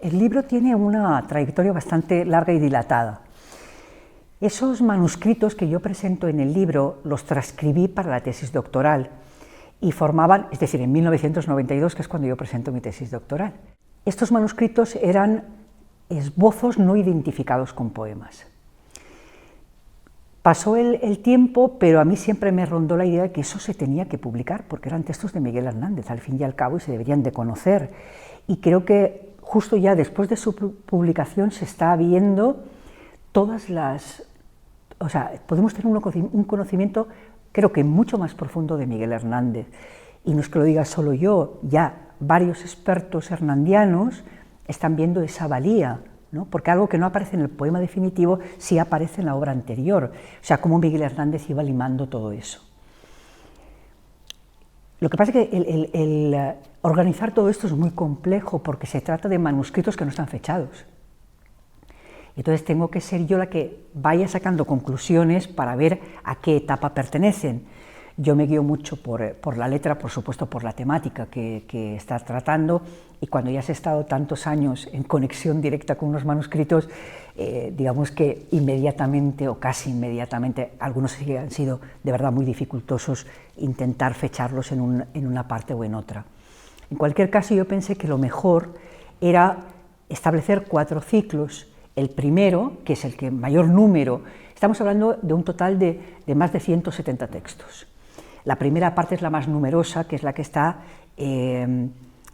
El libro tiene una trayectoria bastante larga y dilatada. Esos manuscritos que yo presento en el libro los transcribí para la tesis doctoral y formaban, es decir, en 1992, que es cuando yo presento mi tesis doctoral. Estos manuscritos eran esbozos no identificados con poemas. Pasó el tiempo, pero a mí siempre me rondó la idea de que eso se tenía que publicar, porque eran textos de Miguel Hernández, al fin y al cabo, y se deberían de conocer. Y creo que justo ya después de su publicación se está viendo todas las... O sea, podemos tener un conocimiento, creo que mucho más profundo de Miguel Hernández. Y no es que lo diga solo yo, ya varios expertos hernandianos están viendo esa valía, ¿no? Porque algo que no aparece en el poema definitivo sí aparece en la obra anterior, o sea, cómo Miguel Hernández iba limando todo eso. Lo que pasa es que el organizar todo esto es muy complejo porque se trata de manuscritos que no están fechados. Entonces tengo que ser yo la que vaya sacando conclusiones para ver a qué etapa pertenecen. Yo me guío mucho por la letra, por supuesto por la temática que está tratando, y cuando ya has estado tantos años en conexión directa con unos manuscritos, digamos que inmediatamente o casi inmediatamente, algunos sí han sido de verdad muy dificultosos, intentar fecharlos en una parte o en otra. En cualquier caso, yo pensé que lo mejor era establecer 4 ciclos. El primero, que es el que mayor número, estamos hablando de un total de más de 170 textos. La primera parte es la más numerosa, que es la que está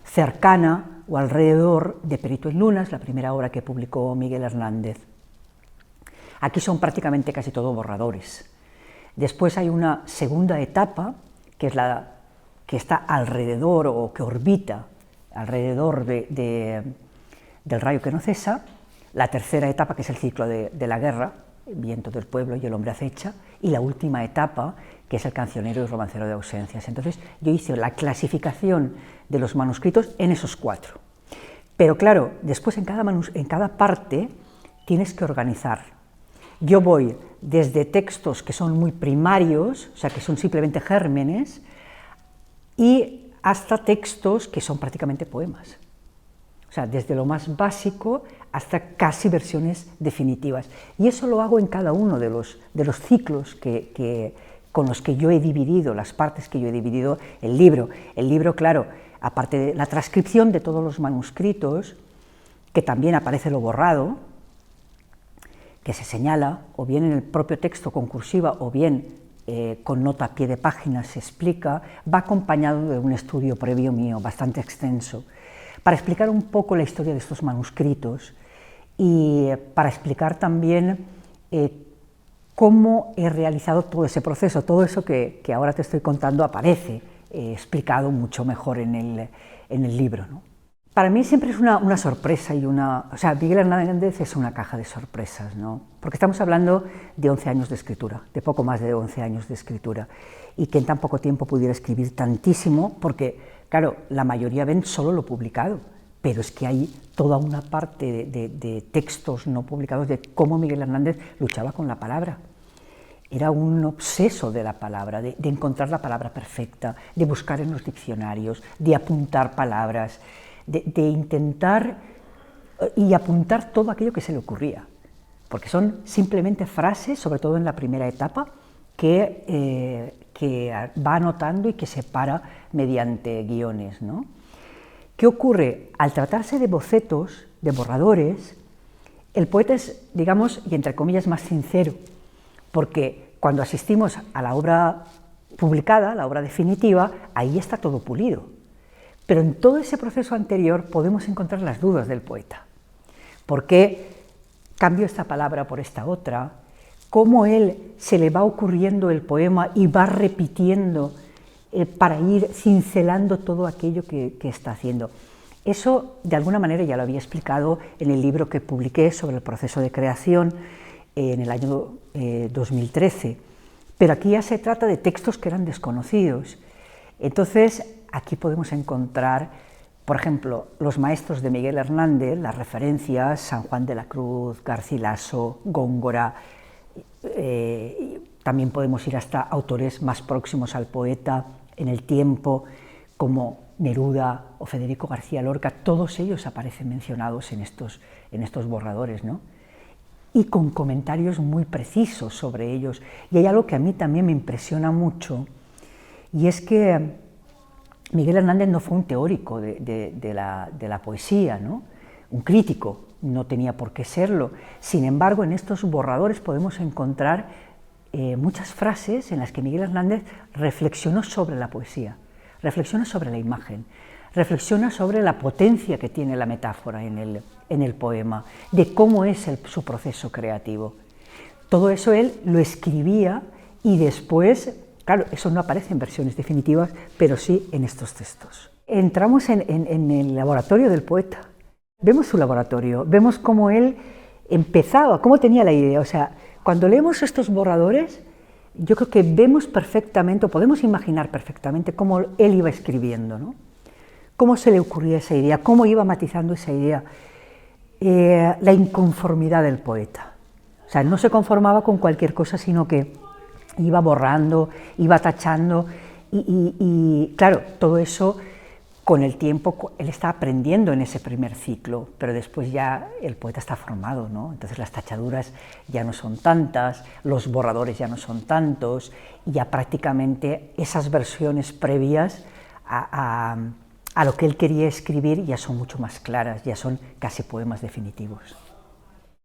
cercana o alrededor de Perito en Lunas, la primera obra que publicó Miguel Hernández. Aquí son prácticamente casi todos borradores. Después hay una segunda etapa, que es la que está alrededor o que orbita alrededor del rayo que no cesa. La tercera etapa, que es el ciclo de la guerra, el viento del pueblo y el hombre acecha, y la última etapa, que es el cancionero y romancero de ausencias. Entonces yo hice la clasificación de los manuscritos en esos 4. Pero claro, después en cada parte tienes que organizar. Yo voy desde textos que son muy primarios, o sea, que son simplemente gérmenes, y hasta textos que son prácticamente poemas. O sea, desde lo más básico hasta casi versiones definitivas. Y eso lo hago en cada uno de los ciclos con los que yo he dividido, las partes que yo he dividido el libro. El libro, claro, aparte de la transcripción de todos los manuscritos, que también aparece lo borrado, que se señala, o bien en el propio texto con cursiva, o bien con nota a pie de página se explica, va acompañado de un estudio previo mío, bastante extenso, para explicar un poco la historia de estos manuscritos y para explicar también cómo he realizado todo ese proceso. Todo eso que ahora te estoy contando aparece explicado mucho mejor en el libro, ¿no? Para mí siempre es una sorpresa y o sea, Miguel Hernández es una caja de sorpresas, ¿no? Porque estamos hablando de 11 años de escritura, de poco más de 11 años de escritura, y que en tan poco tiempo pudiera escribir tantísimo, porque, claro, la mayoría ven solo lo publicado, pero es que hay toda una parte de textos no publicados de cómo Miguel Hernández luchaba con la palabra. Era un obseso de la palabra, de encontrar la palabra perfecta, de buscar en los diccionarios, de apuntar palabras, de intentar y apuntar todo aquello que se le ocurría, porque son simplemente frases, sobre todo en la primera etapa, que va anotando y que separa mediante guiones, ¿no? ¿Qué ocurre? Al tratarse de bocetos, de borradores, el poeta es, digamos, y entre comillas, más sincero, porque cuando asistimos a la obra publicada, la obra definitiva, ahí está todo pulido. Pero en todo ese proceso anterior podemos encontrar las dudas del poeta. ¿Por qué cambio esta palabra por esta otra? ¿Cómo él se le va ocurriendo el poema y va repitiendo para ir cincelando todo aquello que está haciendo? Eso, de alguna manera, ya lo había explicado en el libro que publiqué sobre el proceso de creación en el año 2013. Pero aquí ya se trata de textos que eran desconocidos. Entonces, aquí podemos encontrar, por ejemplo, los maestros de Miguel Hernández, las referencias, San Juan de la Cruz, Garcilaso, Góngora. También podemos ir hasta autores más próximos al poeta en el tiempo, como Neruda o Federico García Lorca, todos ellos aparecen mencionados en estos borradores, ¿no? Y con comentarios muy precisos sobre ellos. Y hay algo que a mí también me impresiona mucho, y es que Miguel Hernández no fue un teórico de la poesía, ¿no? Un crítico, no tenía por qué serlo. Sin embargo, en estos borradores podemos encontrar muchas frases en las que Miguel Hernández reflexionó sobre la poesía, reflexiona sobre la imagen, reflexiona sobre la potencia que tiene la metáfora en el poema, de cómo es su proceso creativo. Todo eso él lo escribía y después, claro, eso no aparece en versiones definitivas, pero sí en estos textos. Entramos en el laboratorio del poeta, vemos su laboratorio, vemos cómo él empezaba, cómo tenía la idea. O sea, cuando leemos estos borradores, yo creo que vemos perfectamente, o podemos imaginar perfectamente cómo él iba escribiendo, ¿no? Cómo se le ocurría esa idea, cómo iba matizando esa idea, la inconformidad del poeta. O sea, no se conformaba con cualquier cosa, sino que iba borrando, iba tachando, y claro, todo eso con el tiempo él está aprendiendo en ese primer ciclo, pero después ya el poeta está formado, ¿no? Entonces las tachaduras ya no son tantas, los borradores ya no son tantos, y ya prácticamente esas versiones previas a lo que él quería escribir ya son mucho más claras, ya son casi poemas definitivos.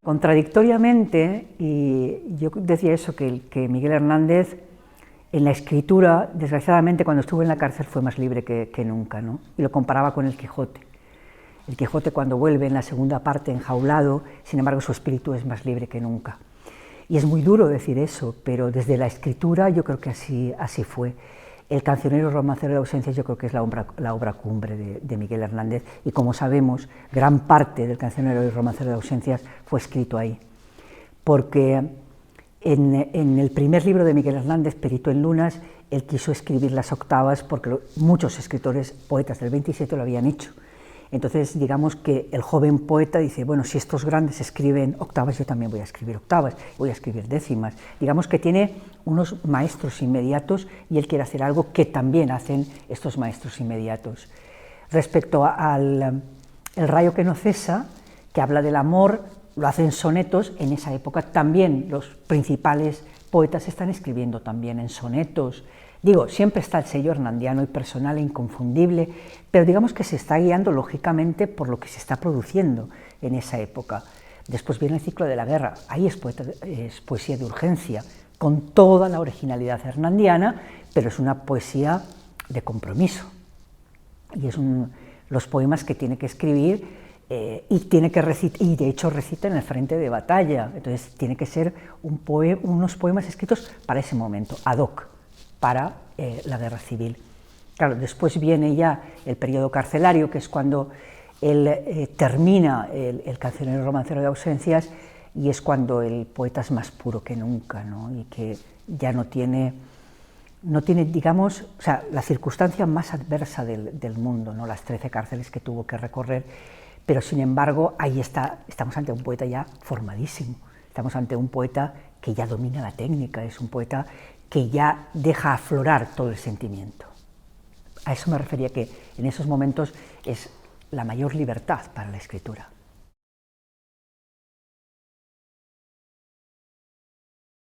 Contradictoriamente, y yo decía eso, que Miguel Hernández en la escritura, desgraciadamente, cuando estuvo en la cárcel fue más libre que nunca, ¿no? Y lo comparaba con el Quijote. El Quijote, cuando vuelve en la segunda parte enjaulado, sin embargo su espíritu es más libre que nunca. Y es muy duro decir eso, pero desde la escritura yo creo que así fue. El Cancionero y Romancero de Ausencias yo creo que es la obra cumbre de Miguel Hernández, y como sabemos, gran parte del Cancionero y Romancero de Ausencias fue escrito ahí. Porque en el primer libro de Miguel Hernández, Perito en Lunas, él quiso escribir las octavas porque muchos escritores, poetas del 27 lo habían hecho. Entonces, digamos que el joven poeta dice, bueno, si estos grandes escriben octavas, yo también voy a escribir octavas, voy a escribir décimas. Digamos que tiene unos maestros inmediatos y él quiere hacer algo que también hacen estos maestros inmediatos. Respecto al El rayo que no cesa, que habla del amor, lo hacen sonetos. En esa época también los principales poetas están escribiendo también en sonetos. Digo, siempre está el sello hernandiano y personal e inconfundible, pero digamos que se está guiando lógicamente por lo que se está produciendo en esa época. Después viene el ciclo de la guerra, ahí es poesía de urgencia, con toda la originalidad hernandiana, pero es una poesía de compromiso. Y es los poemas que tiene que escribir y tiene que recitar, y de hecho recita en el frente de batalla. Entonces tiene que ser unos poemas escritos para ese momento, ad hoc, para la guerra civil. Claro, después viene ya el periodo carcelario, que es cuando él termina el Cancionero y Romancero de Ausencias, y es cuando el poeta es más puro que nunca, ¿no? Y que ya no tiene, digamos, o sea, la circunstancia más adversa del mundo, ¿no? Las 13 cárceles que tuvo que recorrer, pero sin embargo ahí estamos ante un poeta ya formadísimo, estamos ante un poeta que ya domina la técnica, es un poeta que ya deja aflorar todo el sentimiento. A eso me refería, que en esos momentos es la mayor libertad para la escritura.